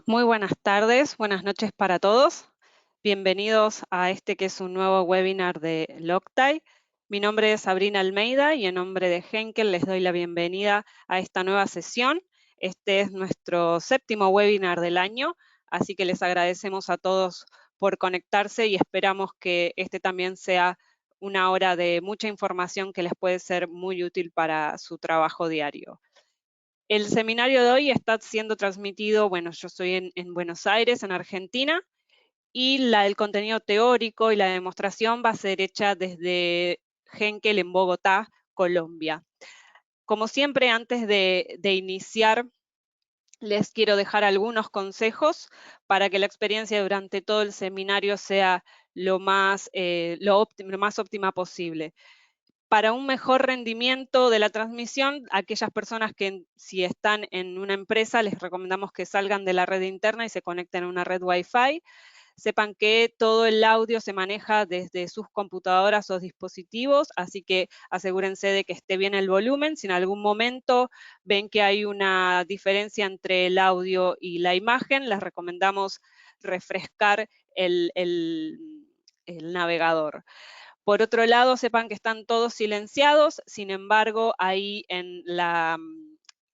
Muy buenas tardes, buenas noches para todos. Bienvenidos a este que es un nuevo webinar de Loctite. Mi nombre es Sabrina Almeida y en nombre de Henkel les doy la bienvenida a esta nueva sesión. Este es nuestro 7º webinar del año, así que les agradecemos a todos por conectarse y esperamos que este también sea una hora de mucha información que les puede ser muy útil para su trabajo diario. El seminario de hoy está siendo transmitido, bueno, yo estoy en Buenos Aires, en Argentina, y el contenido teórico y la demostración va a ser hecha desde Henkel en Bogotá, Colombia. Como siempre, antes de iniciar, les quiero dejar algunos consejos para que la experiencia durante todo el seminario sea lo más óptima posible. Para un mejor rendimiento de la transmisión, aquellas personas que si están en una empresa, les recomendamos que salgan de la red interna y se conecten a una red Wi-Fi. Sepan que todo el audio se maneja desde sus computadoras o dispositivos, así que asegúrense de que esté bien el volumen. Si en algún momento ven que hay una diferencia entre el audio y la imagen, les recomendamos refrescar el navegador. Por otro lado, sepan que están todos silenciados, sin embargo, ahí en la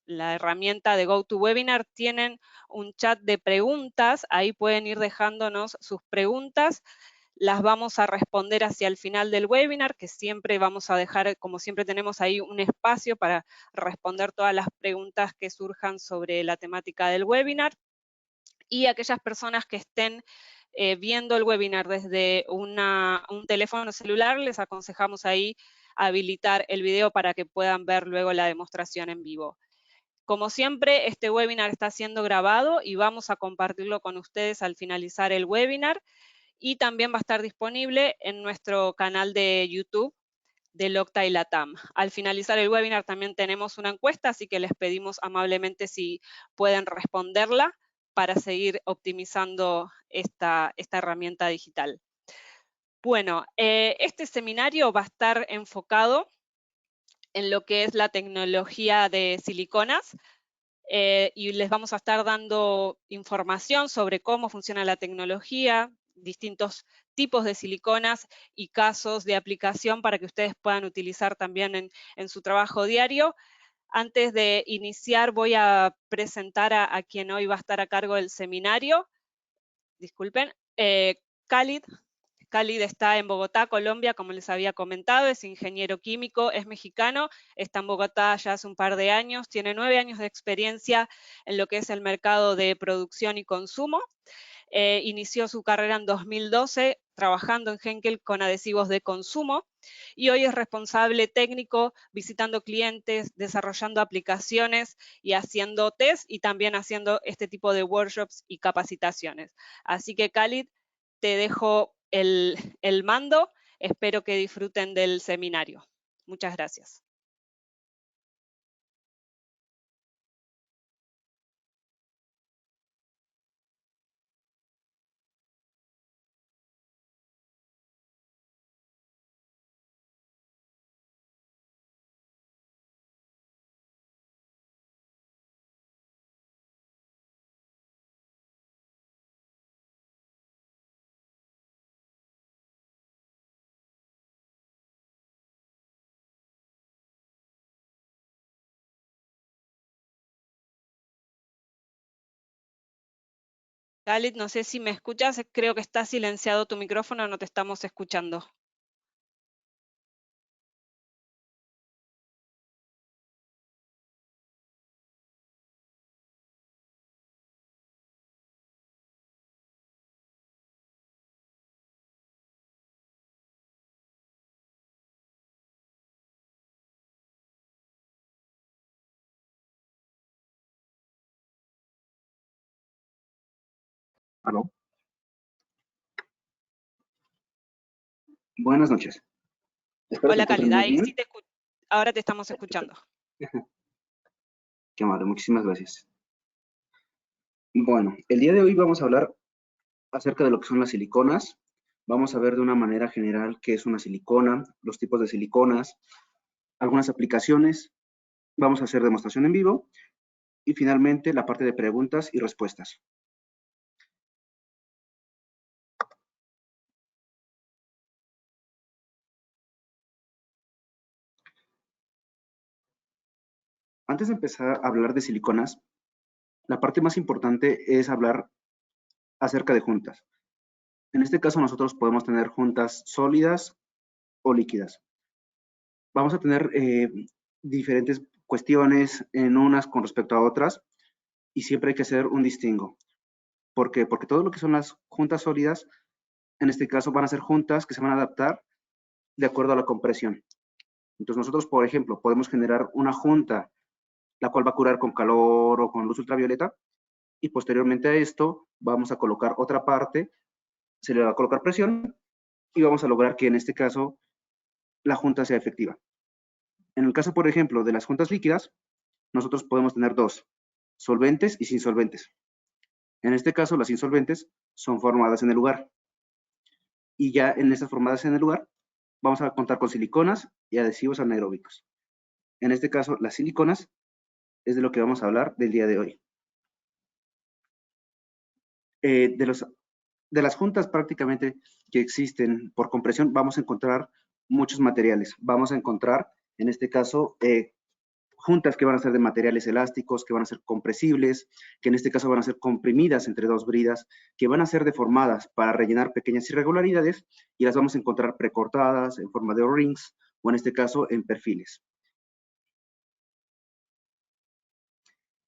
herramienta de GoToWebinar tienen un chat de preguntas, ahí pueden ir dejándonos sus preguntas, las vamos a responder hacia el final del webinar, que siempre vamos a dejar, como siempre tenemos ahí un espacio para responder todas las preguntas que surjan sobre la temática del webinar. Y aquellas personas que estén viendo el webinar desde un teléfono celular, les aconsejamos ahí habilitar el video para que puedan ver luego la demostración en vivo. Como siempre, este webinar está siendo grabado y vamos a compartirlo con ustedes al finalizar el webinar, y también va a estar disponible en nuestro canal de YouTube de Loctite Latam. Al finalizar el webinar también tenemos una encuesta, así que les pedimos amablemente si pueden responderla para seguir optimizando esta herramienta digital. Bueno, este seminario va a estar enfocado en lo que es la tecnología de siliconas, y les vamos a estar dando información sobre cómo funciona la tecnología, distintos tipos de siliconas y casos de aplicación para que ustedes puedan utilizar también en su trabajo diario. Antes de iniciar voy a presentar a quien hoy va a estar a cargo del seminario. Disculpen, Khalid. Khalid está en Bogotá, Colombia, como les había comentado, es ingeniero químico, es mexicano, está en Bogotá ya hace un par de años, tiene 9 años de experiencia en lo que es el mercado de producción y consumo. Inició su carrera en 2012 trabajando en Henkel con adhesivos de consumo y hoy es responsable técnico visitando clientes, desarrollando aplicaciones y haciendo test y también haciendo este tipo de workshops y capacitaciones. Así que Khalid, te dejo el mando, espero que disfruten del seminario. Muchas gracias. Khalid, no sé si me escuchas, creo que está silenciado tu micrófono, no te estamos escuchando. ¿Aló? Buenas noches. Espero se Hola encuentren Khalid, muy ahí sí bien. te escucho. Ahora te estamos escuchando. Qué amable, muchísimas gracias. Bueno, el día de hoy vamos a hablar acerca de lo que son las siliconas. Vamos a ver de una manera general qué es una silicona, los tipos de siliconas, algunas aplicaciones. Vamos a hacer demostración en vivo y finalmente la parte de preguntas y respuestas. Antes de empezar a hablar de siliconas, la parte más importante es hablar acerca de juntas. En este caso nosotros podemos tener juntas sólidas o líquidas. Vamos a tener diferentes cuestiones en unas con respecto a otras y siempre hay que hacer un distingo. ¿Por qué? Porque todo lo que son las juntas sólidas, en este caso van a ser juntas que se van a adaptar de acuerdo a la compresión. Entonces nosotros, por ejemplo, podemos generar una junta la cual va a curar con calor o con luz ultravioleta y posteriormente a esto vamos a colocar otra parte, se le va a colocar presión y vamos a lograr que en este caso la junta sea efectiva. En el caso, por ejemplo, de las juntas líquidas, nosotros podemos tener dos, solventes y sin solventes. En este caso, las insolventes son formadas en el lugar. Y ya en estas formadas en el lugar, vamos a contar con siliconas y adhesivos anaeróbicos. En este caso, las siliconas es de lo que vamos a hablar del día de hoy. De las juntas prácticamente que existen por compresión, vamos a encontrar muchos materiales. Vamos a encontrar, en este caso, juntas que van a ser de materiales elásticos, que van a ser compresibles, que en este caso van a ser comprimidas entre dos bridas, que van a ser deformadas para rellenar pequeñas irregularidades y las vamos a encontrar precortadas en forma de O-rings o en este caso en perfiles.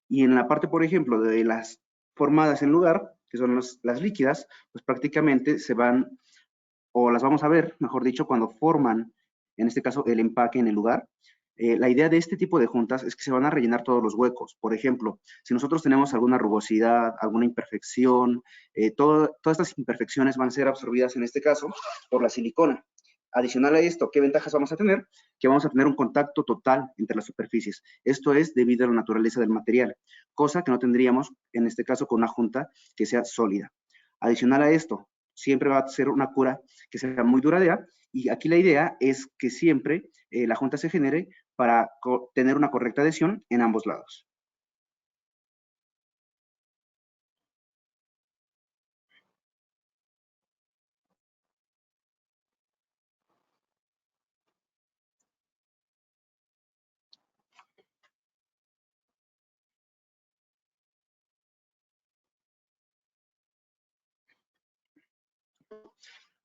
Y en la parte, por ejemplo, de las formadas en lugar, que son las líquidas, pues prácticamente se van, o las vamos a ver, mejor dicho, cuando forman, en este caso, el empaque en el lugar. La idea de este tipo de juntas es que se van a rellenar todos los huecos. Por ejemplo, si nosotros tenemos alguna rugosidad, alguna imperfección, todas estas imperfecciones van a ser absorbidas, en este caso, por la silicona. Adicional a esto, ¿qué ventajas vamos a tener? Que vamos a tener un contacto total entre las superficies. Esto es debido a la naturaleza del material, cosa que no tendríamos, en este caso, con una junta que sea sólida. Adicional a esto, siempre va a ser una cura que sea muy duradera y aquí la idea es que siempre la junta se genere para tener una correcta adhesión en ambos lados.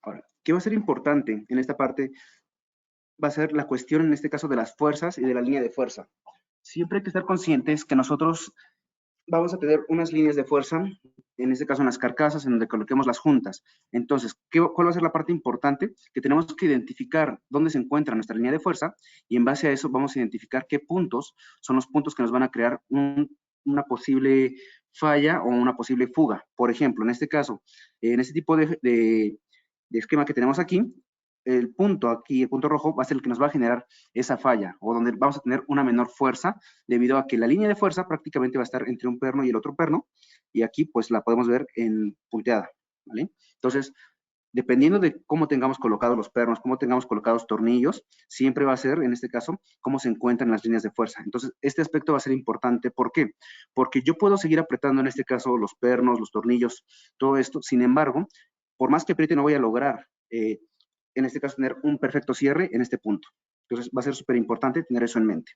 Ahora, ¿qué va a ser importante en esta parte? Va a ser la cuestión, en este caso, de las fuerzas y de la línea de fuerza. Siempre hay que estar conscientes que nosotros vamos a tener unas líneas de fuerza, en este caso en las carcasas, en donde coloquemos las juntas. Entonces, ¿cuál va a ser la parte importante? Que tenemos que identificar dónde se encuentra nuestra línea de fuerza y en base a eso vamos a identificar qué puntos son los puntos que nos van a crear una posible falla o una posible fuga. Por ejemplo, en este caso, en este tipo de esquema que tenemos aquí, el punto aquí, el punto rojo, va a ser el que nos va a generar esa falla o donde vamos a tener una menor fuerza debido a que la línea de fuerza prácticamente va a estar entre un perno y el otro perno y aquí pues la podemos ver en punteada, ¿vale? Entonces, dependiendo de cómo tengamos colocados los pernos, cómo tengamos colocados tornillos, siempre va a ser, en este caso, cómo se encuentran las líneas de fuerza. Entonces, este aspecto va a ser importante. ¿Por qué? Porque yo puedo seguir apretando, en este caso, los pernos, los tornillos, todo esto. Sin embargo, por más que apriete, no voy a lograr en este caso, tener un perfecto cierre en este punto. Entonces, va a ser súper importante tener eso en mente.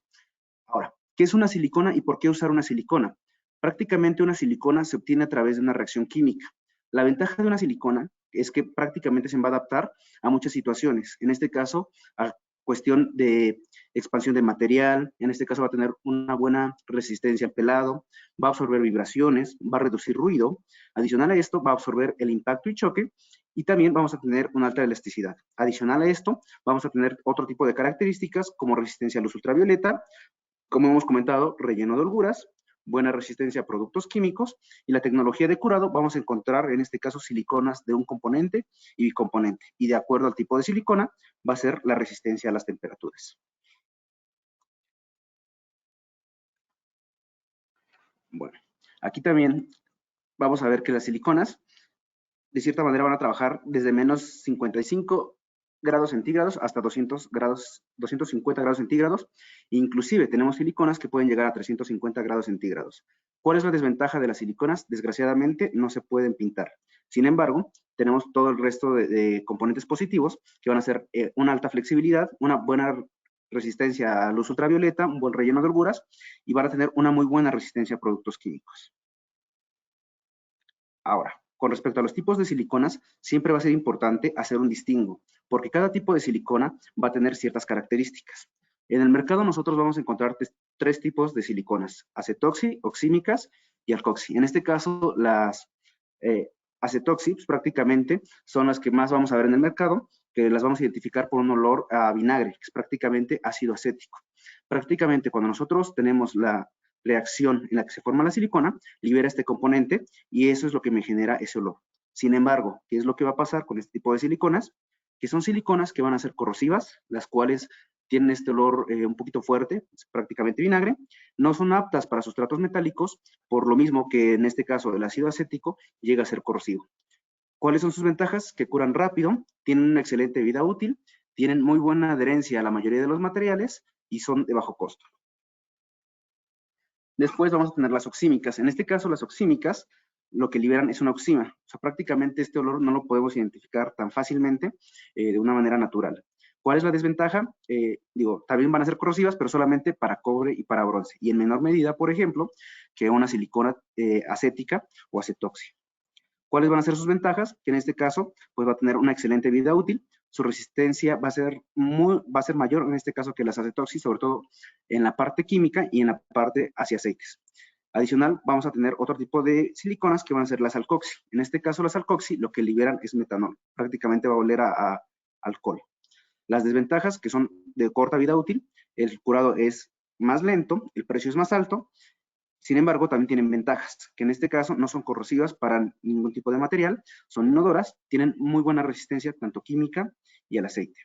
Ahora, ¿qué es una silicona y por qué usar una silicona? Prácticamente una silicona se obtiene a través de una reacción química. La ventaja de una silicona es que prácticamente se va a adaptar a muchas situaciones. En este caso, a cuestión de expansión de material, en este caso va a tener una buena resistencia al pelado, va a absorber vibraciones, va a reducir ruido. Adicional a esto, va a absorber el impacto y choque y también vamos a tener una alta elasticidad. Adicional a esto, vamos a tener otro tipo de características como resistencia a luz ultravioleta, como hemos comentado, relleno de holguras, buena resistencia a productos químicos y la tecnología de curado vamos a encontrar en este caso siliconas de un componente y bicomponente y de acuerdo al tipo de silicona va a ser la resistencia a las temperaturas. Bueno, aquí también vamos a ver que las siliconas de cierta manera van a trabajar desde menos 55 grados centígrados hasta 250 grados centígrados. Inclusive tenemos siliconas que pueden llegar a 350 grados centígrados. ¿Cuál es la desventaja de las siliconas? Desgraciadamente no se pueden pintar. Sin embargo, tenemos todo el resto de componentes positivos que van a ser una alta flexibilidad, una buena resistencia a luz ultravioleta, un buen relleno de holguras, y van a tener una muy buena resistencia a productos químicos. Ahora, con respecto a los tipos de siliconas, siempre va a ser importante hacer un distingo, porque cada tipo de silicona va a tener ciertas características. En el mercado nosotros vamos a encontrar tres tipos de siliconas: acetoxi, oxímicas y alcoxi. En este caso, las acetoxi pues, prácticamente son las que más vamos a ver en el mercado, que las vamos a identificar por un olor a vinagre, que es prácticamente ácido acético. Prácticamente cuando nosotros tenemos la reacción en la que se forma la silicona, libera este componente y eso es lo que me genera ese olor. Sin embargo, ¿qué es lo que va a pasar con este tipo de siliconas? Que son siliconas que van a ser corrosivas, las cuales tienen este olor un poquito fuerte, es prácticamente vinagre, no son aptas para sustratos metálicos, por lo mismo que en este caso el ácido acético llega a ser corrosivo. ¿Cuáles son sus ventajas? Que curan rápido, tienen una excelente vida útil, tienen muy buena adherencia a la mayoría de los materiales y son de bajo costo. Después vamos a tener las oxímicas. En este caso, las oxímicas lo que liberan es una oxima. O sea, prácticamente este olor no lo podemos identificar tan fácilmente de una manera natural. ¿Cuál es la desventaja? También van a ser corrosivas, pero solamente para cobre y para bronce. Y en menor medida, por ejemplo, que una silicona acética o acetoxi. ¿Cuáles van a ser sus ventajas? Que en este caso, pues va a tener una excelente vida útil. Su resistencia va a ser mayor en este caso que las acetoxi, sobre todo en la parte química y en la parte hacia aceites. Adicional, vamos a tener otro tipo de siliconas que van a ser las alcoxi. En este caso, las alcoxi lo que liberan es metanol. Prácticamente va a oler a alcohol. Las desventajas, que son de corta vida útil, el curado es más lento, el precio es más alto. Sin embargo, también tienen ventajas, que en este caso no son corrosivas para ningún tipo de material, son inodoras, tienen muy buena resistencia tanto química y al aceite.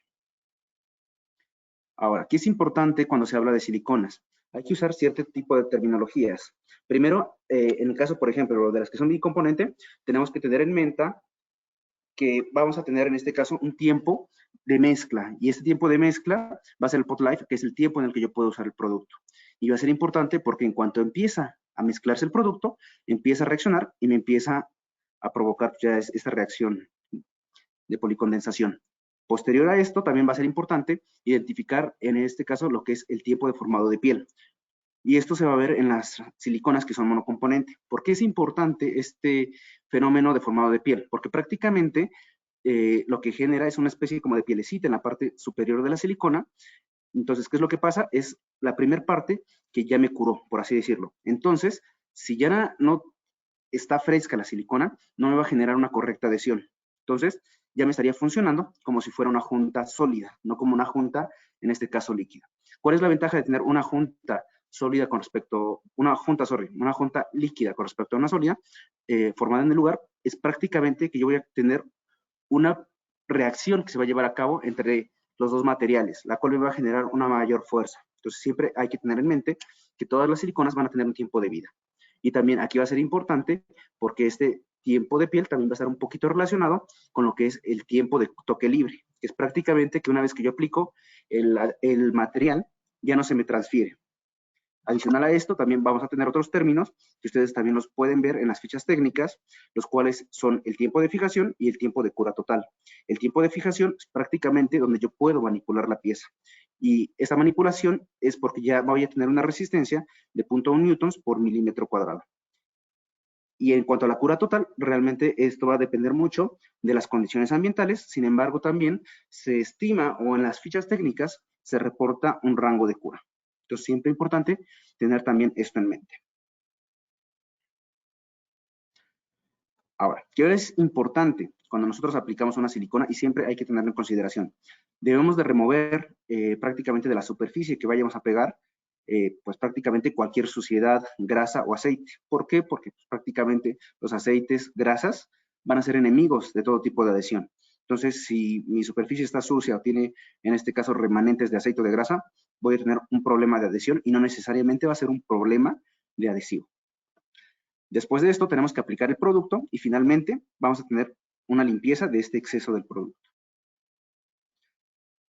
Ahora, ¿qué es importante cuando se habla de siliconas? Hay que usar cierto tipo de terminologías. Primero, en el caso, por ejemplo, de las que son bicomponente, tenemos que tener en mente que vamos a tener en este caso un tiempo de mezcla, y este tiempo de mezcla va a ser el pot life, que es el tiempo en el que yo puedo usar el producto. Y va a ser importante porque en cuanto empieza a mezclarse el producto, empieza a reaccionar y me empieza a provocar ya esta reacción de policondensación. Posterior a esto, también va a ser importante identificar en este caso lo que es el tiempo de formado de piel. Y esto se va a ver en las siliconas que son monocomponente. ¿Por qué es importante este fenómeno de formado de piel? Porque prácticamente lo que genera es una especie como de pielecita en la parte superior de la silicona. Entonces, ¿qué es lo que pasa? Es la primera parte que ya me curó, por así decirlo. Entonces, si ya no está fresca la silicona, no me va a generar una correcta adhesión. Entonces, ya me estaría funcionando como si fuera una junta sólida, no como una junta, en este caso, líquida. ¿Cuál es la ventaja de tener una junta sólida con respecto, una junta líquida con respecto a una sólida formada en el lugar? Es prácticamente que yo voy a tener una reacción que se va a llevar a cabo entre los dos materiales, la cual me va a generar una mayor fuerza. Entonces, siempre hay que tener en mente que todas las siliconas van a tener un tiempo de vida. Y también aquí va a ser importante porque este tiempo de piel también va a estar un poquito relacionado con lo que es el tiempo de toque libre, que es prácticamente que una vez que yo aplico el material, ya no se me transfiere. Adicional a esto, también vamos a tener otros términos que ustedes también los pueden ver en las fichas técnicas, los cuales son el tiempo de fijación y el tiempo de cura total. El tiempo de fijación es prácticamente donde yo puedo manipular la pieza. Y esa manipulación es porque ya voy a tener una resistencia de 0.1 newtons por milímetro cuadrado. Y en cuanto a la cura total, realmente esto va a depender mucho de las condiciones ambientales. Sin embargo, también se estima o en las fichas técnicas se reporta un rango de cura. Entonces, siempre es importante tener también esto en mente. Ahora, ¿qué es importante cuando nosotros aplicamos una silicona? Y siempre hay que tenerlo en consideración. Debemos de remover prácticamente de la superficie que vayamos a pegar, pues prácticamente cualquier suciedad, grasa o aceite. ¿Por qué? Porque pues, prácticamente los aceites, grasas, van a ser enemigos de todo tipo de adhesión. Entonces, si mi superficie está sucia o tiene, en este caso, remanentes de aceite o de grasa, voy a tener un problema de adhesión y no necesariamente va a ser un problema de adhesivo. Después de esto tenemos que aplicar el producto y finalmente vamos a tener una limpieza de este exceso del producto.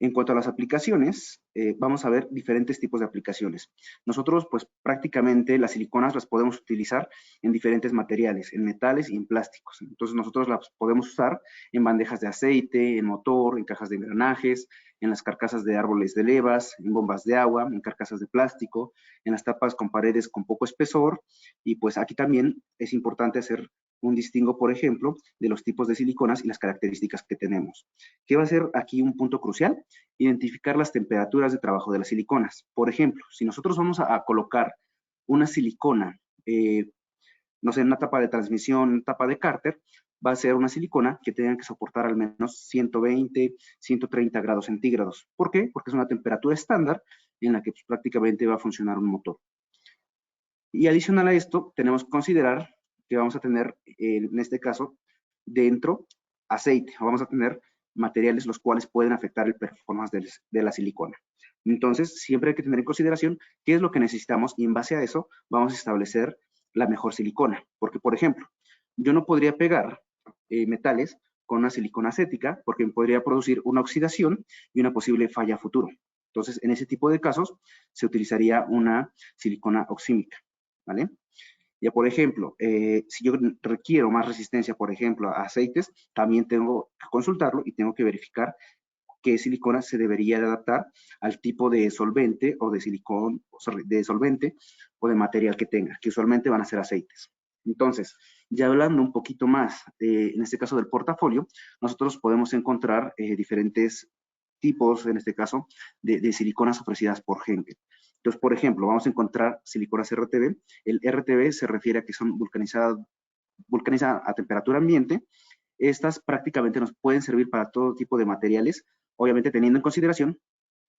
En cuanto a las aplicaciones, vamos a ver diferentes tipos de aplicaciones. Nosotros, pues prácticamente las siliconas las podemos utilizar en diferentes materiales, en metales y en plásticos. Entonces nosotros las podemos usar en bandejas de aceite, en motor, en cajas de engranajes, en las carcasas de árboles de levas, en bombas de agua, en carcasas de plástico, en las tapas con paredes con poco espesor, y pues aquí también es importante hacer un distingo, por ejemplo, de los tipos de siliconas y las características que tenemos. ¿Qué va a ser aquí un punto crucial? Identificar las temperaturas de trabajo de las siliconas. Por ejemplo, si nosotros vamos a colocar una silicona, no sé, en una tapa de transmisión, una tapa de cárter, va a ser una silicona que tenga que soportar al menos 120, 130 grados centígrados. ¿Por qué? Porque es una temperatura estándar en la que pues, prácticamente va a funcionar un motor. Y adicional a esto, tenemos que considerar que vamos a tener, en este caso, dentro aceite, o vamos a tener materiales los cuales pueden afectar el performance de la silicona. Entonces, siempre hay que tener en consideración qué es lo que necesitamos y en base a eso vamos a establecer la mejor silicona. Porque, por ejemplo, yo no podría pegar metales con una silicona acética porque podría producir una oxidación y una posible falla a futuro. Entonces, en ese tipo de casos, se utilizaría una silicona oxímica, ¿vale? Ya, por ejemplo, si yo requiero más resistencia, por ejemplo, a aceites, también tengo que consultarlo y tengo que verificar qué silicona se debería de adaptar al tipo de solvente o de silicón, de solvente o de material que tenga, que usualmente van a ser aceites. Entonces, ya hablando un poquito más, en este caso del portafolio, nosotros podemos encontrar diferentes tipos, en este caso, de siliconas ofrecidas por Henkel. Entonces, por ejemplo, vamos a encontrar siliconas RTB. El RTB se refiere a que son vulcanizadas a temperatura ambiente. Estas prácticamente nos pueden servir para todo tipo de materiales, obviamente teniendo en consideración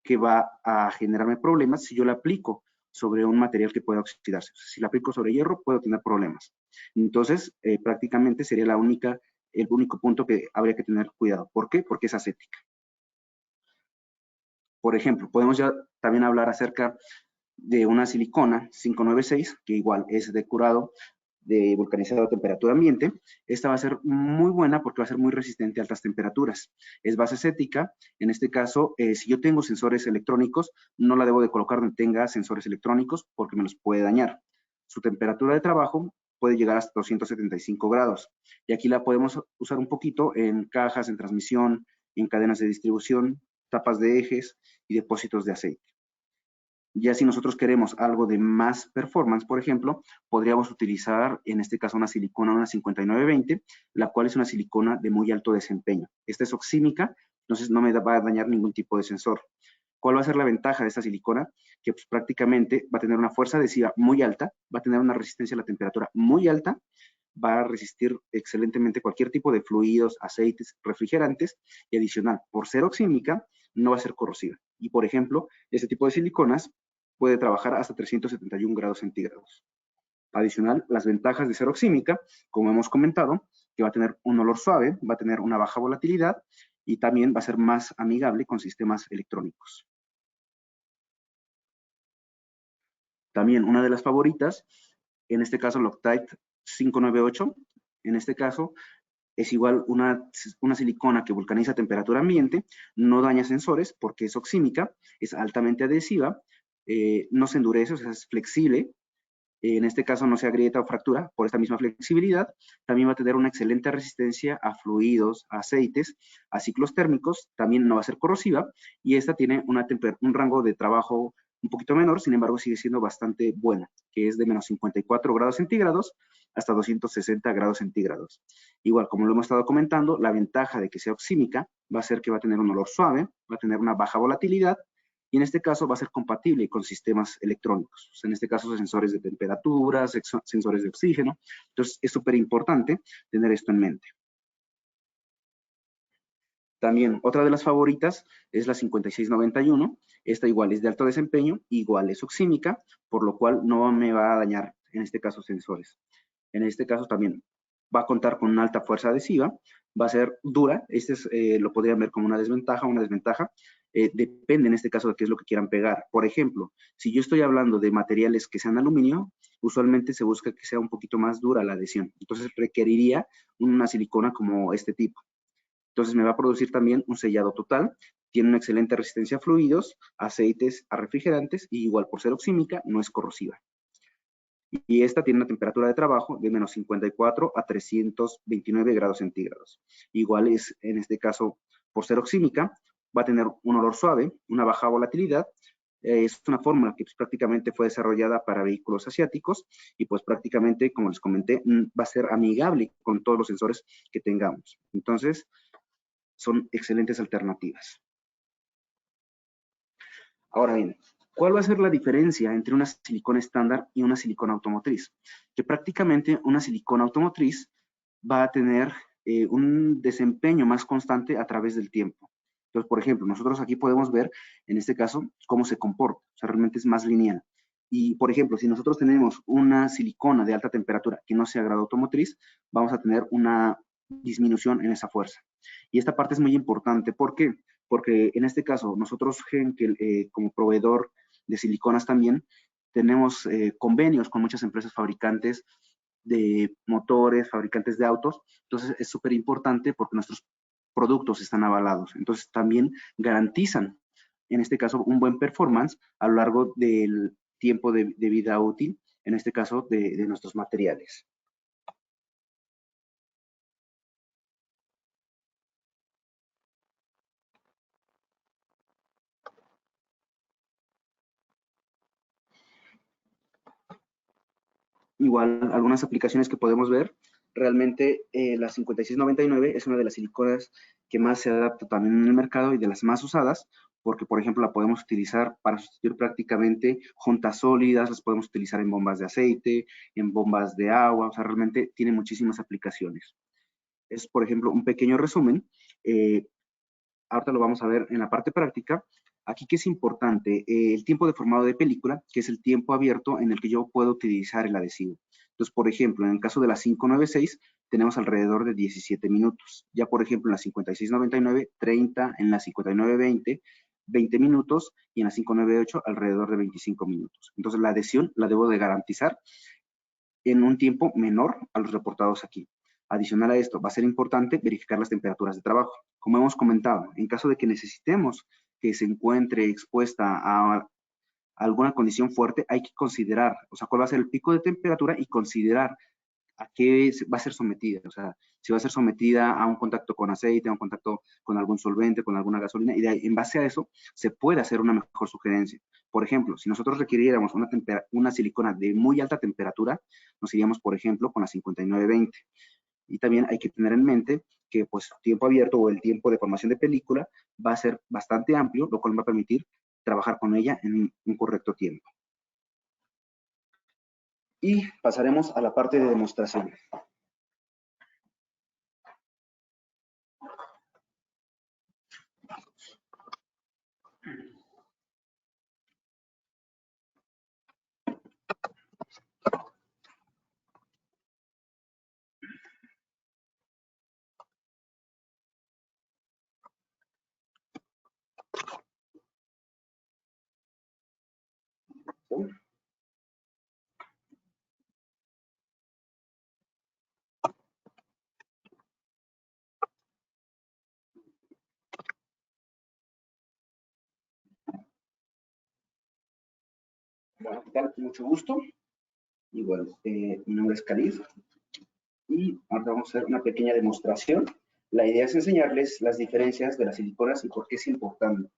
que va a generarme problemas si yo la aplico sobre un material que pueda oxidarse. Si la aplico sobre hierro, puedo tener problemas. Entonces, prácticamente sería el único punto que habría que tener cuidado. ¿Por qué? Porque es acética. Por ejemplo, podemos ya también hablar acerca de una silicona 596, que igual es de curado de vulcanizado a temperatura ambiente. Esta va a ser muy buena porque va a ser muy resistente a altas temperaturas. Es base acética. En este caso, si yo tengo sensores electrónicos, no la debo de colocar donde tenga sensores electrónicos porque me los puede dañar. Su temperatura de trabajo puede llegar hasta 275 grados. Y aquí la podemos usar un poquito en cajas, en transmisión, en cadenas de distribución, tapas de ejes y depósitos de aceite. Ya si nosotros queremos algo de más performance, por ejemplo, podríamos utilizar en este caso una silicona, una 5920, la cual es una silicona de muy alto desempeño. Esta es oxímica, entonces no me va a dañar ningún tipo de sensor. ¿Cuál va a ser la ventaja de esta silicona? Que pues, prácticamente va a tener una fuerza adhesiva muy alta, va a tener una resistencia a la temperatura muy alta, va a resistir excelentemente cualquier tipo de fluidos, aceites, refrigerantes, y adicional, por ser oxímica, no va a ser corrosiva. Y por ejemplo, este tipo de siliconas puede trabajar hasta 371 grados centígrados. Adicional, las ventajas de ser oxímica, como hemos comentado, que va a tener un olor suave, va a tener una baja volatilidad y también va a ser más amigable con sistemas electrónicos. También una de las favoritas, en este caso Loctite 598, en este caso es igual una silicona que vulcaniza a temperatura ambiente, no daña sensores porque es oxímica, es altamente adhesiva, no se endurece, o sea, es flexible, en este caso no se agrieta o fractura por esta misma flexibilidad, también va a tener una excelente resistencia a fluidos, a aceites, a ciclos térmicos, también no va a ser corrosiva y esta tiene un rango de trabajo un poquito menor, sin embargo sigue siendo bastante buena, que es de menos 54 grados centígrados hasta 260 grados centígrados. Igual, como lo hemos estado comentando, la ventaja de que sea oxímica va a ser que va a tener un olor suave, va a tener una baja volatilidad, y en este caso va a ser compatible con sistemas electrónicos. O sea, en este caso, sensores de temperatura, sensores de oxígeno. Entonces, es súper importante tener esto en mente. También, otra de las favoritas es la 5691. Esta igual es de alto desempeño, igual es oxímica, por lo cual no me va a dañar, en este caso, sensores. En este caso también va a contar con una alta fuerza adhesiva, va a ser dura, lo podrían ver como una desventaja, depende en este caso de qué es lo que quieran pegar. Por ejemplo, si yo estoy hablando de materiales que sean aluminio, usualmente se busca que sea un poquito más dura la adhesión, entonces requeriría una silicona como este tipo. Entonces me va a producir también un sellado total, tiene una excelente resistencia a fluidos, aceites, a refrigerantes y igual por ser oxímica no es corrosiva. Y esta tiene una temperatura de trabajo de menos 54 a 329 grados centígrados. Igual es, en este caso, por ser oxímica, va a tener un olor suave, una baja volatilidad. Es una fórmula que pues, prácticamente fue desarrollada para vehículos asiáticos y pues prácticamente, como les comenté, va a ser amigable con todos los sensores que tengamos. Entonces, son excelentes alternativas. Ahora bien, ¿cuál va a ser la diferencia entre una silicona estándar y una silicona automotriz? Que prácticamente una silicona automotriz va a tener un desempeño más constante a través del tiempo. Entonces, por ejemplo, nosotros aquí podemos ver, en este caso, cómo se comporta. O sea, realmente es más lineal. Y, por ejemplo, si nosotros tenemos una silicona de alta temperatura que no sea grado automotriz, vamos a tener una disminución en esa fuerza. Y esta parte es muy importante. ¿Por qué? Porque en este caso, nosotros, Henkel, como proveedor de siliconas también, tenemos convenios con muchas empresas fabricantes de motores, fabricantes de autos. Entonces, es súper importante porque nuestros productos están avalados. Entonces, también garantizan, en este caso, un buen performance a lo largo del tiempo de vida útil, en este caso, de nuestros materiales. Igual, algunas aplicaciones que podemos ver, realmente la 5699 es una de las siliconas que más se adapta también en el mercado y de las más usadas, porque, por ejemplo, la podemos utilizar para sustituir prácticamente juntas sólidas, las podemos utilizar en bombas de aceite, en bombas de agua, o sea, realmente tiene muchísimas aplicaciones. Es, por ejemplo, un pequeño resumen. Ahorita lo vamos a ver en la parte práctica. Aquí, ¿qué es importante? El tiempo de formado de película, que es el tiempo abierto en el que yo puedo utilizar el adhesivo. Entonces, por ejemplo, en el caso de la 596, tenemos alrededor de 17 minutos. Ya, por ejemplo, en la 5699, 30, en la 5920, 20 minutos, y en la 598, alrededor de 25 minutos. Entonces, la adhesión la debo de garantizar en un tiempo menor a los reportados aquí. Adicional a esto, va a ser importante verificar las temperaturas de trabajo. Como hemos comentado, en caso de que necesitemos que se encuentre expuesta a alguna condición fuerte, hay que considerar, o sea, cuál va a ser el pico de temperatura y considerar a qué va a ser sometida. O sea, si va a ser sometida a un contacto con aceite, a un contacto con algún solvente, con alguna gasolina, y en base a eso se puede hacer una mejor sugerencia. Por ejemplo, si nosotros requiriéramos una silicona de muy alta temperatura, nos iríamos, por ejemplo, con la 5920. Y también hay que tener en mente que pues tiempo abierto o el tiempo de formación de película va a ser bastante amplio, lo cual va a permitir trabajar con ella en un correcto tiempo. Y pasaremos a la parte de demostración. Bueno, ¿qué tal? Mucho gusto. Igual, mi nombre es Khalid y ahora vamos a hacer una pequeña demostración. La idea es enseñarles las diferencias de las siliconas y por qué es importante.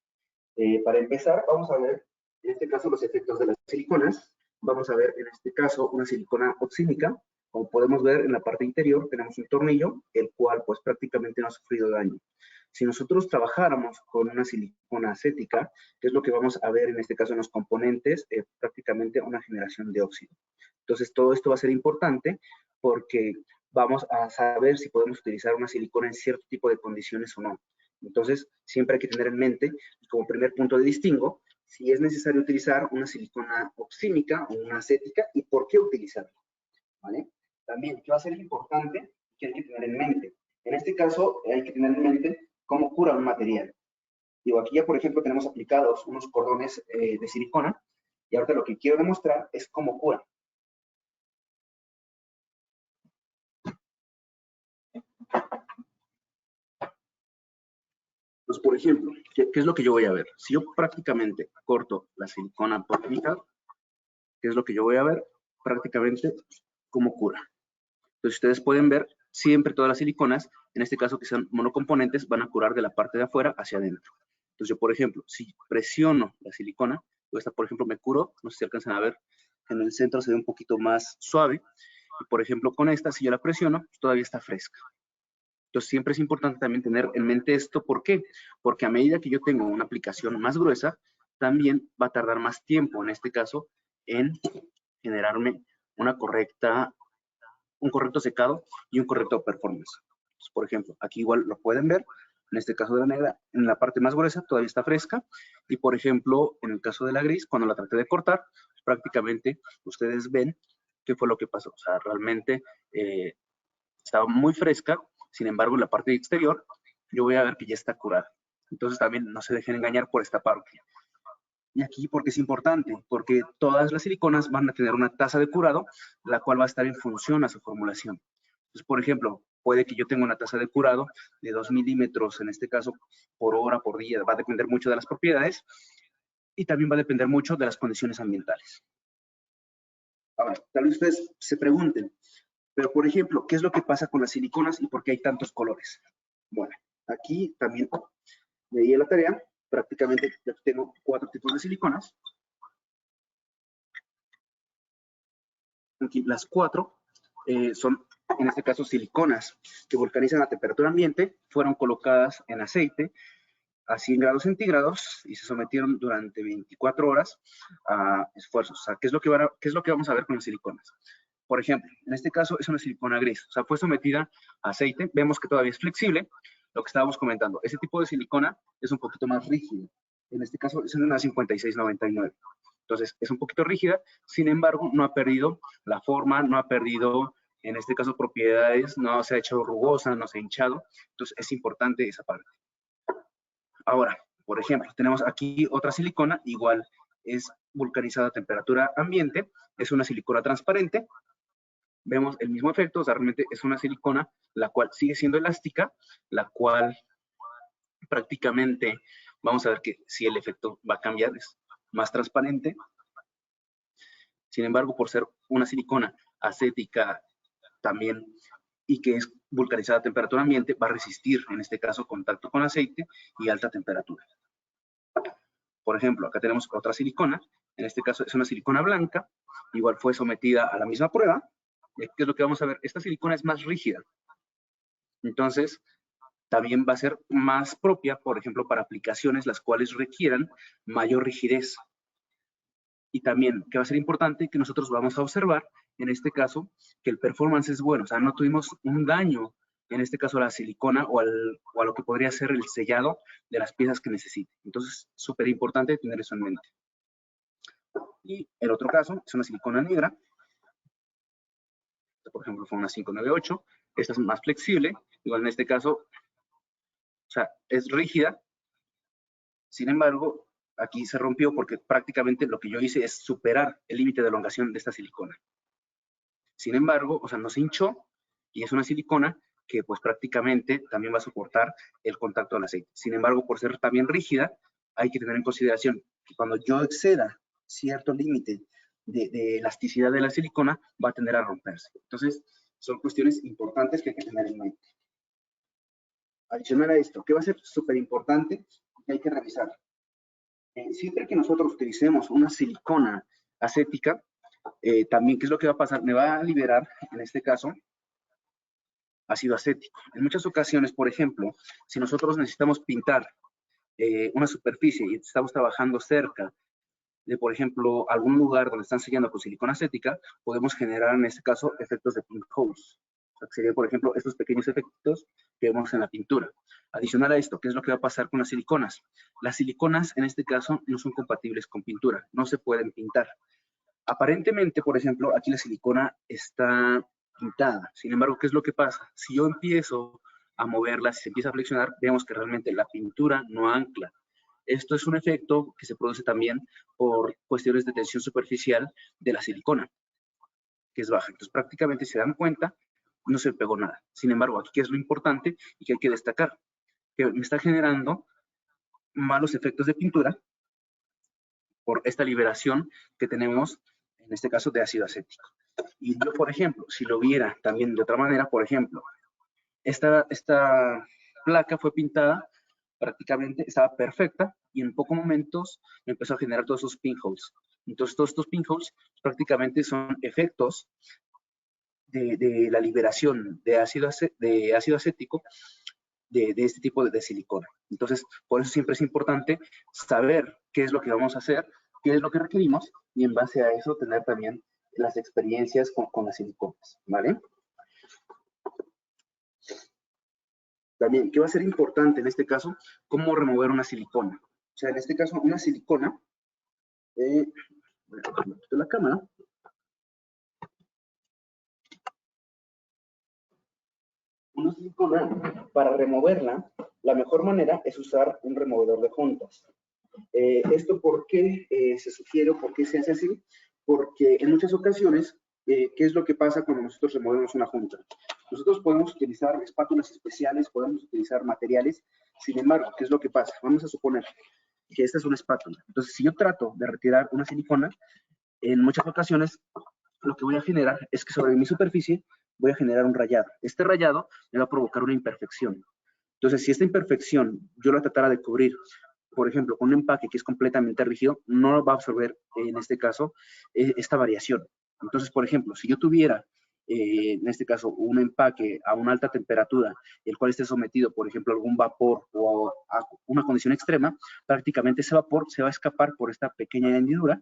Para empezar, vamos a ver, en este caso, los efectos de las siliconas. Vamos a ver, en este caso, una silicona oxímica. Como podemos ver, en la parte interior tenemos un tornillo, el cual, pues, prácticamente no ha sufrido daño. Si nosotros trabajáramos con una silicona acética, que es lo que vamos a ver en este caso en los componentes, prácticamente una generación de óxido. Entonces, todo esto va a ser importante porque vamos a saber si podemos utilizar una silicona en cierto tipo de condiciones o no. Entonces, siempre hay que tener en mente, como primer punto de distingo, si es necesario utilizar una silicona oxímica o una acética y por qué utilizarla, ¿vale? También, ¿qué va a ser importante que hay que tener en mente? En este caso, hay que tener en mente cómo cura un material. Digo, aquí ya, por ejemplo, tenemos aplicados unos cordones de silicona y ahorita lo que quiero demostrar es cómo cura. Pues, por ejemplo, ¿qué es lo que yo voy a ver? Si yo prácticamente corto la silicona por mitad, ¿qué es lo que yo voy a ver? Prácticamente cómo cura. Entonces, ustedes pueden ver, siempre todas las siliconas, en este caso que son monocomponentes, van a curar de la parte de afuera hacia adentro. Entonces yo, por ejemplo, si presiono la silicona, esta, por ejemplo, me curó, no sé si alcanzan a ver, en el centro se ve un poquito más suave, y por ejemplo, con esta, si yo la presiono, todavía está fresca. Entonces siempre es importante también tener en mente esto. ¿Por qué? Porque a medida que yo tengo una aplicación más gruesa, también va a tardar más tiempo, en este caso, en generarme un correcto secado y un correcto performance. Entonces, por ejemplo, aquí igual lo pueden ver, en este caso de la negra, en la parte más gruesa todavía está fresca, y por ejemplo, en el caso de la gris, cuando la traté de cortar, prácticamente ustedes ven qué fue lo que pasó. O sea, realmente estaba muy fresca, sin embargo, en la parte exterior, yo voy a ver que ya está curada. Entonces también no se dejen engañar por esta parte. Y aquí, porque es importante, porque todas las siliconas van a tener una tasa de curado, la cual va a estar en función a su formulación. Entonces, por ejemplo, puede que yo tenga una tasa de curado de 2 milímetros, en este caso, por hora, por día, va a depender mucho de las propiedades, y también va a depender mucho de las condiciones ambientales. Ahora, tal vez ustedes se pregunten, pero por ejemplo, ¿qué es lo que pasa con las siliconas y por qué hay tantos colores? Bueno, aquí también leí la tarea, prácticamente ya tengo 4 tipos de siliconas. Aquí las 4 son, en este caso, siliconas que vulcanizan a temperatura ambiente, fueron colocadas en aceite a 100 grados centígrados y se sometieron durante 24 horas a esfuerzos. O sea, ¿qué es lo que vamos a ver con las siliconas? Por ejemplo, en este caso es una silicona gris, o sea, fue sometida a aceite, vemos que todavía es flexible, lo que estábamos comentando. Ese tipo de silicona es un poquito más rígido, en este caso es una 5699. Entonces, es un poquito rígida, sin embargo, no ha perdido la forma, no ha perdido, en este caso, propiedades, no se ha hecho rugosa, no se ha hinchado, entonces es importante esa parte. Ahora, por ejemplo, tenemos aquí otra silicona, igual es vulcanizada a temperatura ambiente, es una silicona transparente, vemos el mismo efecto, o sea, realmente es una silicona la cual sigue siendo elástica, la cual prácticamente vamos a ver que si el efecto va a cambiar, es más transparente. Sin embargo, por ser una silicona acética también y que es vulcanizada a temperatura ambiente, va a resistir, en este caso, contacto con aceite y alta temperatura. Por ejemplo, acá tenemos otra silicona, en este caso es una silicona blanca, igual fue sometida a la misma prueba. ¿Qué es lo que vamos a ver? Esta silicona es más rígida. Entonces, también va a ser más propia, por ejemplo, para aplicaciones las cuales requieran mayor rigidez. Y también, que va a ser importante, que nosotros vamos a observar, en este caso, que el performance es bueno. O sea, no tuvimos un daño, en este caso, a la silicona o a lo que podría ser el sellado de las piezas que necesite. Entonces, súper importante tener eso en mente. Y el otro caso es una silicona negra. Esta, por ejemplo, fue una 598. Esta es más flexible. Igual en este caso, o sea, es rígida. Sin embargo, aquí se rompió porque prácticamente lo que yo hice es superar el límite de elongación de esta silicona. Sin embargo, o sea, no se hinchó y es una silicona que pues prácticamente también va a soportar el contacto al aceite. Sin embargo, por ser también rígida, hay que tener en consideración que cuando yo exceda cierto límite de elasticidad de la silicona, va a tender a romperse. Entonces, son cuestiones importantes que hay que tener en mente. Adicional a esto, ¿qué va a ser súper importante? Que hay que revisar. Siempre que nosotros utilicemos una silicona acética, también, ¿qué es lo que va a pasar? Me va a liberar, en este caso, ácido acético. En muchas ocasiones, por ejemplo, si nosotros necesitamos pintar una superficie y estamos trabajando cerca de, por ejemplo, algún lugar donde están sellando con silicona acética, podemos generar, en este caso, efectos de pink holes. O sea, que serían, por ejemplo, estos pequeños efectos que vemos en la pintura. Adicional a esto, ¿qué es lo que va a pasar con las siliconas? Las siliconas, en este caso, no son compatibles con pintura, no se pueden pintar. Aparentemente, por ejemplo, aquí la silicona está pintada. Sin embargo, ¿qué es lo que pasa? Si yo empiezo a moverla, si se empieza a flexionar, vemos que realmente la pintura no ancla. Esto es un efecto que se produce también por cuestiones de tensión superficial de la silicona, que es baja. Entonces, prácticamente se dan cuenta, no se pegó nada. Sin embargo, aquí es lo importante y que hay que destacar, que me está generando malos efectos de pintura por esta liberación que tenemos, en este caso, de ácido acético. Y yo, por ejemplo, si lo viera también de otra manera, por ejemplo, esta placa fue pintada prácticamente estaba perfecta y en pocos momentos empezó a generar todos esos pinholes. Entonces, todos estos pinholes prácticamente son efectos de la liberación de ácido acético de este tipo de silicona. Entonces, por eso siempre es importante saber qué es lo que vamos a hacer, qué es lo que requerimos, y en base a eso tener también las experiencias con las siliconas, ¿vale? También, ¿qué va a ser importante en este caso? ¿Cómo remover una silicona? O sea, en este caso, una silicona, voy a coger la cámara. Una silicona, para removerla, la mejor manera es usar un removedor de juntas. ¿Esto por qué se sugiere o por qué se hace así? Porque en muchas ocasiones, ¿qué es lo que pasa cuando nosotros removemos una junta? Nosotros podemos utilizar espátulas especiales, podemos utilizar materiales, sin embargo, ¿qué es lo que pasa? Vamos a suponer que esta es una espátula. Entonces, si yo trato de retirar una silicona, en muchas ocasiones lo que voy a generar es que sobre mi superficie voy a generar un rayado. Este rayado me va a provocar una imperfección. Entonces, si esta imperfección yo la tratara de cubrir, por ejemplo, con un empaque que es completamente rígido, no va a absorber, en este caso, esta variación. Entonces, por ejemplo, si yo tuviera, en este caso, un empaque a una alta temperatura, el cual esté sometido, por ejemplo, a algún vapor o a una condición extrema, prácticamente ese vapor se va a escapar por esta pequeña hendidura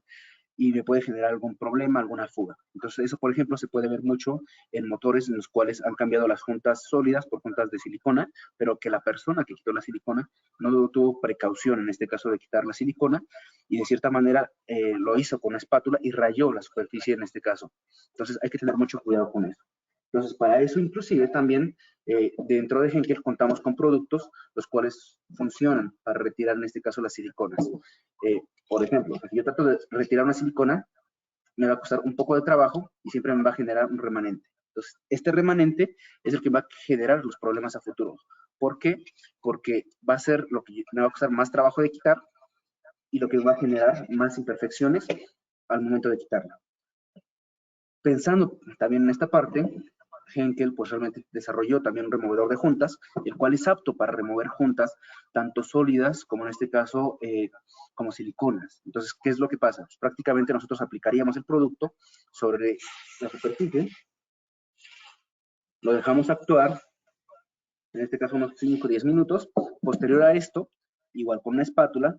y me puede generar algún problema, alguna fuga. Entonces, eso, por ejemplo, se puede ver mucho en motores en los cuales han cambiado las juntas sólidas por juntas de silicona, pero que la persona que quitó la silicona no tuvo precaución, en este caso, de quitar la silicona, y de cierta manera lo hizo con una espátula y rayó la superficie en este caso. Entonces, hay que tener mucho cuidado con eso. Entonces, para eso, inclusive, también dentro de Henkel contamos con productos los cuales funcionan para retirar, en este caso, las siliconas. Por ejemplo, si yo trato de retirar una silicona, me va a costar un poco de trabajo y siempre me va a generar un remanente. Entonces, este remanente es el que va a generar los problemas a futuro. ¿Por qué? Porque va a ser lo que me va a costar más trabajo de quitar y lo que va a generar más imperfecciones al momento de quitarla. Pensando también en esta parte, Henkel pues realmente desarrolló también un removedor de juntas, el cual es apto para remover juntas, tanto sólidas como en este caso como siliconas. Entonces, ¿qué es lo que pasa? Pues prácticamente nosotros aplicaríamos el producto sobre la superficie, lo dejamos actuar, en este caso unos 5 o 10 minutos. Posterior a esto, igual con una espátula,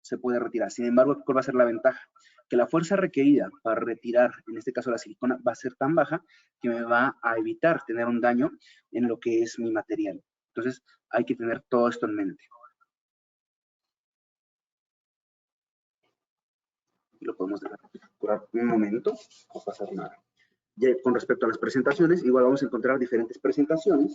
se puede retirar. Sin embargo, ¿cuál va a ser la ventaja? Que la fuerza requerida para retirar, en este caso la silicona, va a ser tan baja que me va a evitar tener un daño en lo que es mi material. Entonces, hay que tener todo esto en mente. Y lo podemos dejar curar un momento, no pasa nada. Ya con respecto a las presentaciones, igual vamos a encontrar diferentes presentaciones.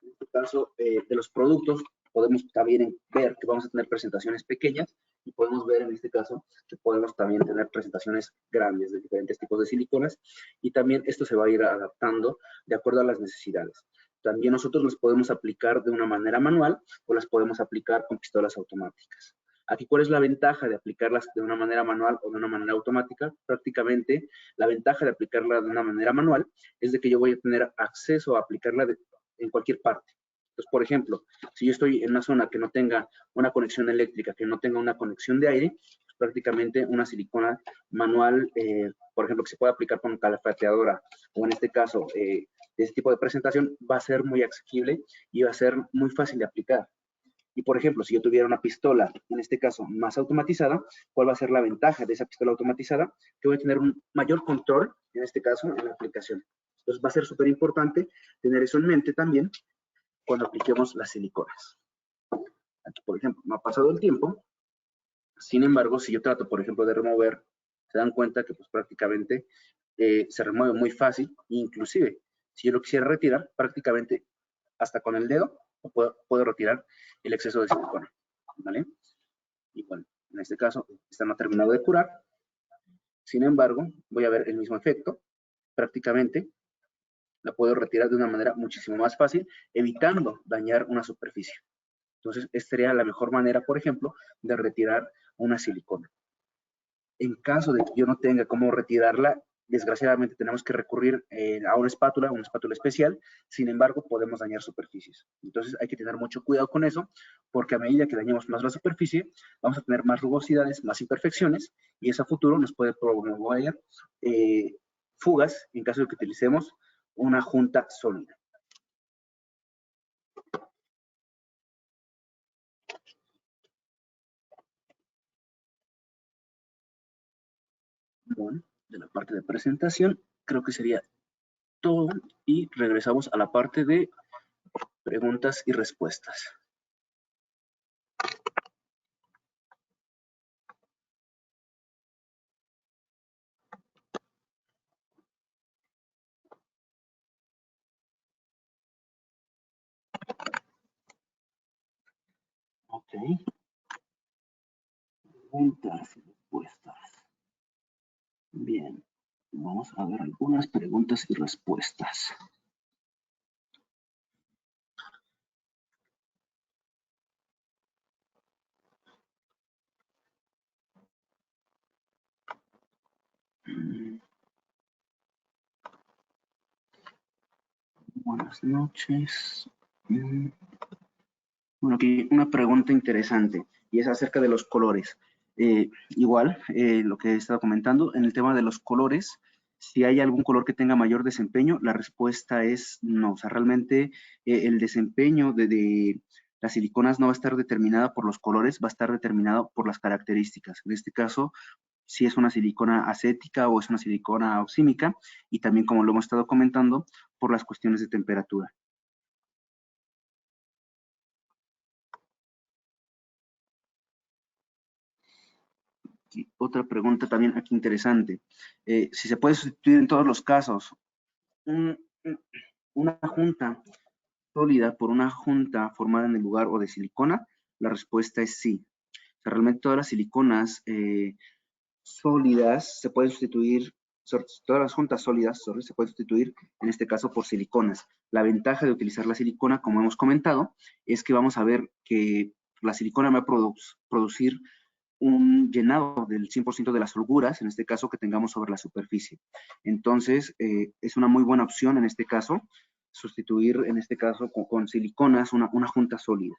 En este caso, de los productos, podemos también ver que vamos a tener presentaciones pequeñas y podemos ver en este caso que podemos también tener presentaciones grandes de diferentes tipos de siliconas y también esto se va a ir adaptando de acuerdo a las necesidades. También nosotros las podemos aplicar de una manera manual o las podemos aplicar con pistolas automáticas. Aquí, ¿cuál es la ventaja de aplicarlas de una manera manual o de una manera automática? Prácticamente, la ventaja de aplicarla de una manera manual es de que yo voy a tener acceso a aplicarla en cualquier parte. Entonces, por ejemplo, si yo estoy en una zona que no tenga una conexión eléctrica, que no tenga una conexión de aire, pues prácticamente una silicona manual, por ejemplo, que se puede aplicar con calafateadora, o en este caso, de este tipo de presentación, va a ser muy asequible y va a ser muy fácil de aplicar. Y, por ejemplo, si yo tuviera una pistola, en este caso, más automatizada, ¿cuál va a ser la ventaja de esa pistola automatizada? Que voy a tener un mayor control, en este caso, en la aplicación. Entonces, va a ser súper importante tener eso en mente también cuando apliquemos las siliconas. Aquí, por ejemplo, no ha pasado el tiempo. Sin embargo, si yo trato, por ejemplo, de remover, se dan cuenta que pues prácticamente se remueve muy fácil. Inclusive, si yo lo quisiera retirar, prácticamente hasta con el dedo puedo retirar el exceso de silicona, ¿vale? Y bueno, en este caso, esta no ha terminado de curar. Sin embargo, voy a ver el mismo efecto. Prácticamente la puedo retirar de una manera muchísimo más fácil, evitando dañar una superficie. Entonces, esta sería la mejor manera, por ejemplo, de retirar una silicona. En caso de que yo no tenga cómo retirarla, desgraciadamente tenemos que recurrir a una espátula especial, sin embargo podemos dañar superficies. Entonces hay que tener mucho cuidado con eso, porque a medida que dañemos más la superficie, vamos a tener más rugosidades, más imperfecciones, y eso a futuro nos puede promover fugas en caso de que utilicemos una junta sólida. Bueno, de la parte de presentación, creo que sería todo y regresamos a la parte de preguntas y respuestas. Ok. Preguntas y respuestas. Bien, vamos a ver algunas preguntas y respuestas. Buenas noches. Bueno, aquí una pregunta interesante y es acerca de los colores. Igual, lo que he estado comentando, en el tema de los colores, si hay algún color que tenga mayor desempeño, la respuesta es no. O sea, realmente el desempeño de las siliconas no va a estar determinada por los colores, va a estar determinado por las características. En este caso, si es una silicona acética o es una silicona oxímica, y también, como lo hemos estado comentando, por las cuestiones de temperatura. Otra pregunta también aquí interesante. Si se puede sustituir en todos los casos una junta sólida por una junta formada en el lugar o de silicona, la respuesta es sí. O sea, realmente todas las siliconas sólidas se pueden sustituir, todas las juntas sólidas se pueden sustituir en este caso por siliconas. La ventaja de utilizar la silicona, como hemos comentado, es que vamos a ver que la silicona va a producir un llenado del 100% de las holguras, en este caso que tengamos sobre la superficie. Entonces, es una muy buena opción en este caso, sustituir en este caso con siliconas una junta sólida.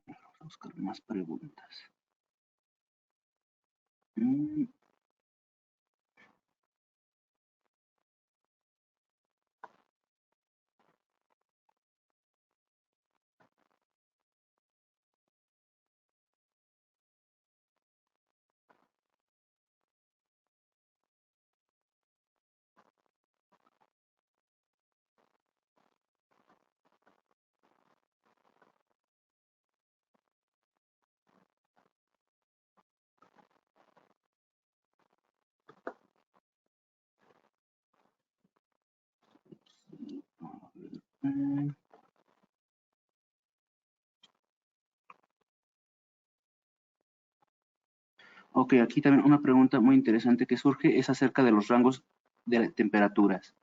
Vamos a buscar más preguntas. Ok, aquí también una pregunta muy interesante que surge es acerca de los rangos de temperaturas.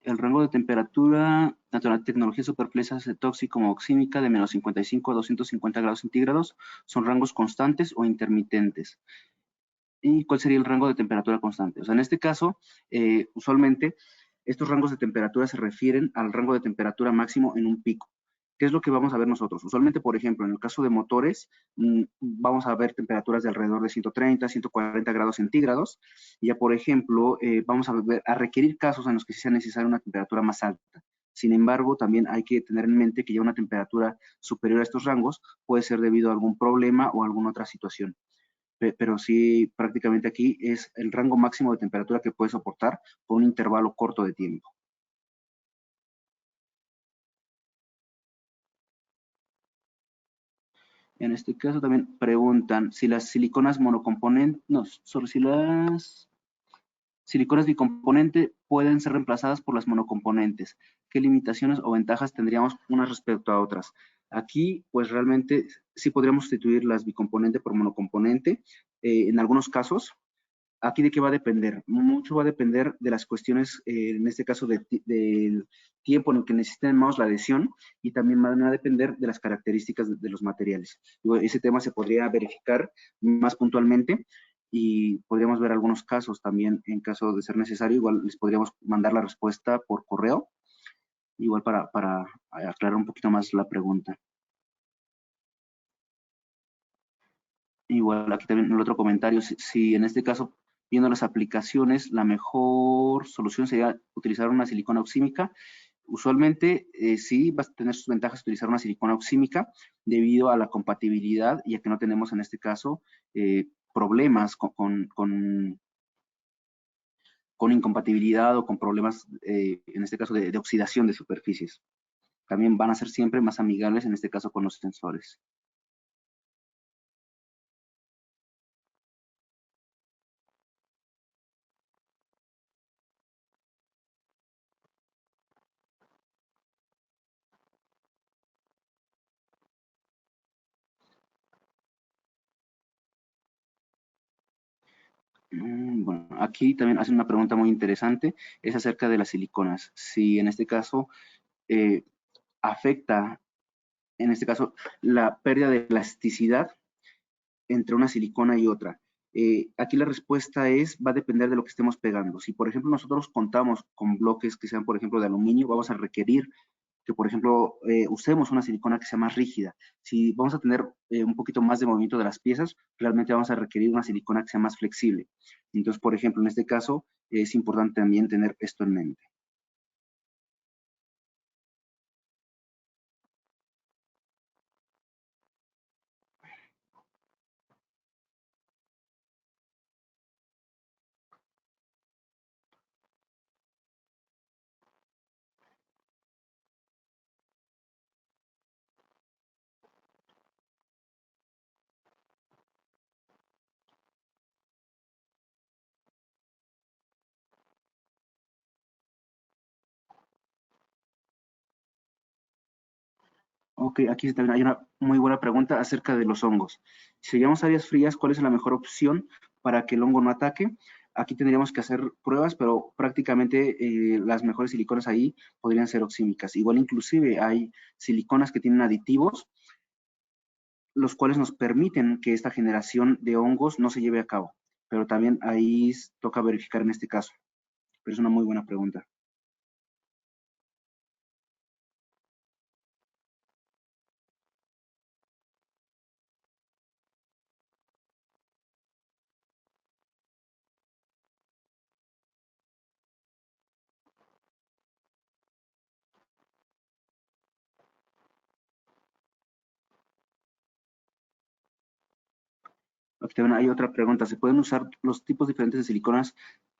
El rango de temperatura, tanto la tecnología superflexa tóxica como oxímica de menos 55 a 250 grados centígrados son rangos constantes o intermitentes. ¿Y cuál sería el rango de temperatura constante? O sea, en este caso, usualmente, estos rangos de temperatura se refieren al rango de temperatura máximo en un pico. ¿Qué es lo que vamos a ver nosotros? Usualmente, por ejemplo, en el caso de motores, vamos a ver temperaturas de alrededor de 130, 140 grados centígrados. Y ya, por ejemplo, vamos a requerir casos en los que sí sea necesaria una temperatura más alta. Sin embargo, también hay que tener en mente que ya una temperatura superior a estos rangos puede ser debido a algún problema o alguna otra situación. Pero sí, prácticamente aquí es el rango máximo de temperatura que puede soportar por un intervalo corto de tiempo. En este caso también preguntan si las siliconas monocomponentes, no, sobre si Siliconas bicomponente pueden ser reemplazadas por las monocomponentes. ¿Qué limitaciones o ventajas tendríamos unas respecto a otras? Aquí, pues realmente sí podríamos sustituir las bicomponente por monocomponente en algunos casos. ¿Aquí de qué va a depender? Mucho va a depender de las cuestiones, en este caso del tiempo en el que necesitemos la adhesión, y también van a depender de las características de los materiales. Ese tema se podría verificar más puntualmente y podríamos ver algunos casos también en caso de ser necesario. Igual les podríamos mandar la respuesta por correo, igual para aclarar un poquito más la pregunta. Igual aquí también el otro comentario, si en este caso, viendo las aplicaciones, la mejor solución sería utilizar una silicona oxímica. Usualmente sí vas a tener sus ventajas utilizar una silicona oxímica debido a la compatibilidad, ya que no tenemos en este caso problemas con incompatibilidad o con problemas, en este caso, de oxidación de superficies. También van a ser siempre más amigables, en este caso, con los sensores. Bueno, aquí también hacen una pregunta muy interesante, es acerca de las siliconas. Si en este caso eh, afecta, en este caso, la pérdida de elasticidad entre una silicona y otra. Aquí la respuesta va a depender de lo que estemos pegando. Si, por ejemplo, nosotros contamos con bloques que sean, por ejemplo, de aluminio, vamos a requerir que, por ejemplo, usemos una silicona que sea más rígida. Si vamos a tener un poquito más de movimiento de las piezas, realmente vamos a requerir una silicona que sea más flexible. Entonces, por ejemplo, en este caso, es importante también tener esto en mente. Ok, aquí también hay una muy buena pregunta acerca de los hongos. Si llevamos áreas frías, ¿cuál es la mejor opción para que el hongo no ataque? Aquí tendríamos que hacer pruebas, pero prácticamente las mejores siliconas ahí podrían ser oxímicas. Igual inclusive hay siliconas que tienen aditivos, los cuales nos permiten que esta generación de hongos no se lleve a cabo. Pero también ahí toca verificar en este caso. Pero es una muy buena pregunta. Aquí también hay otra pregunta. ¿Se pueden usar los tipos diferentes de siliconas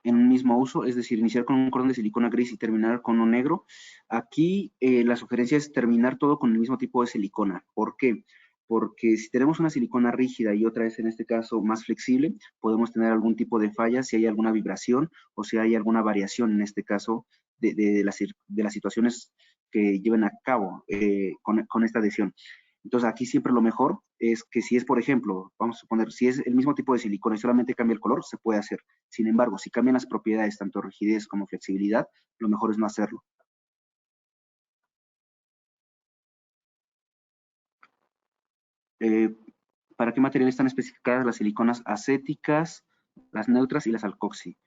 en un mismo uso? Es decir, iniciar con un cordón de silicona gris y terminar con uno negro. Aquí la sugerencia es terminar todo con el mismo tipo de silicona. ¿Por qué? Porque si tenemos una silicona rígida y otra es en este caso más flexible, podemos tener algún tipo de falla si hay alguna vibración o si hay alguna variación en este caso de las situaciones que lleven a cabo con esta adhesión. Entonces, aquí siempre lo mejor es que si es, por ejemplo, vamos a suponer, si es el mismo tipo de silicona y solamente cambia el color, se puede hacer. Sin embargo, si cambian las propiedades, tanto rigidez como flexibilidad, lo mejor es no hacerlo. Eh, ¿Para qué material están especificadas las siliconas acéticas, las neutras y las alcoxi?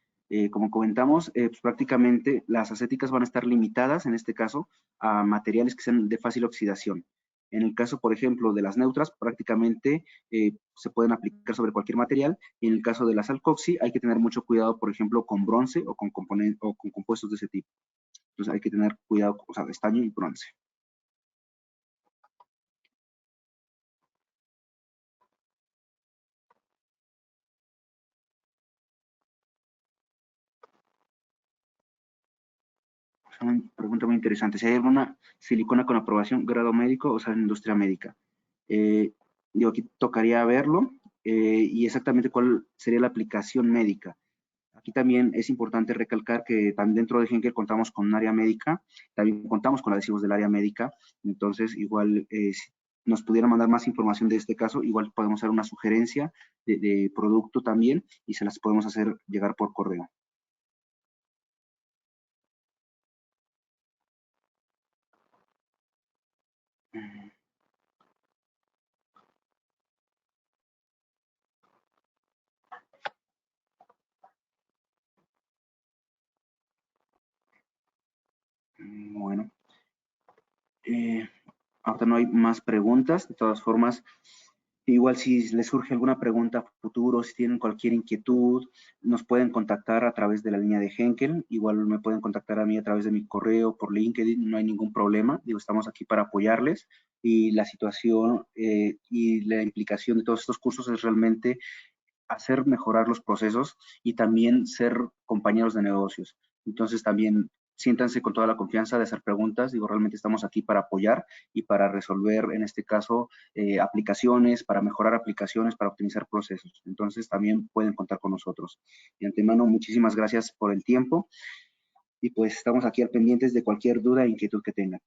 Como comentamos, pues prácticamente las acéticas van a estar limitadas, en este caso, a materiales que sean de fácil oxidación. En el caso, por ejemplo, de las neutras, prácticamente se pueden aplicar sobre cualquier material. Y en el caso de las alcoxi, hay que tener mucho cuidado, por ejemplo, con bronce o con compuestos de ese tipo. Entonces hay que tener cuidado, o sea, estaño y bronce. Es una pregunta muy interesante. Si hay alguna silicona con aprobación grado médico o sea, en industria médica. Eh, Digo, aquí tocaría verlo y exactamente cuál sería la aplicación médica. Aquí también es importante recalcar que también dentro de Henkel contamos con un área médica, también contamos con adhesivos del área médica, entonces igual si nos pudieran mandar más información de este caso, igual podemos hacer una sugerencia de producto también y se las podemos hacer llegar por correo. Bueno, ahorita no hay más preguntas. De todas formas, igual si les surge alguna pregunta a futuro, si tienen cualquier inquietud, nos pueden contactar a través de la línea de Henkel. Igual me pueden contactar a mí a través de mi correo, por LinkedIn, no hay ningún problema. Digo, estamos aquí para apoyarles y la situación y la implicación de todos estos cursos es realmente hacer mejorar los procesos y también ser compañeros de negocios. Entonces también siéntanse con toda la confianza de hacer preguntas. Digo, realmente estamos aquí para apoyar y para resolver, en este caso, aplicaciones, para mejorar aplicaciones, para optimizar procesos. Entonces también pueden contar con nosotros. De antemano, muchísimas gracias por el tiempo y pues estamos aquí al pendientes de cualquier duda e inquietud que tengan.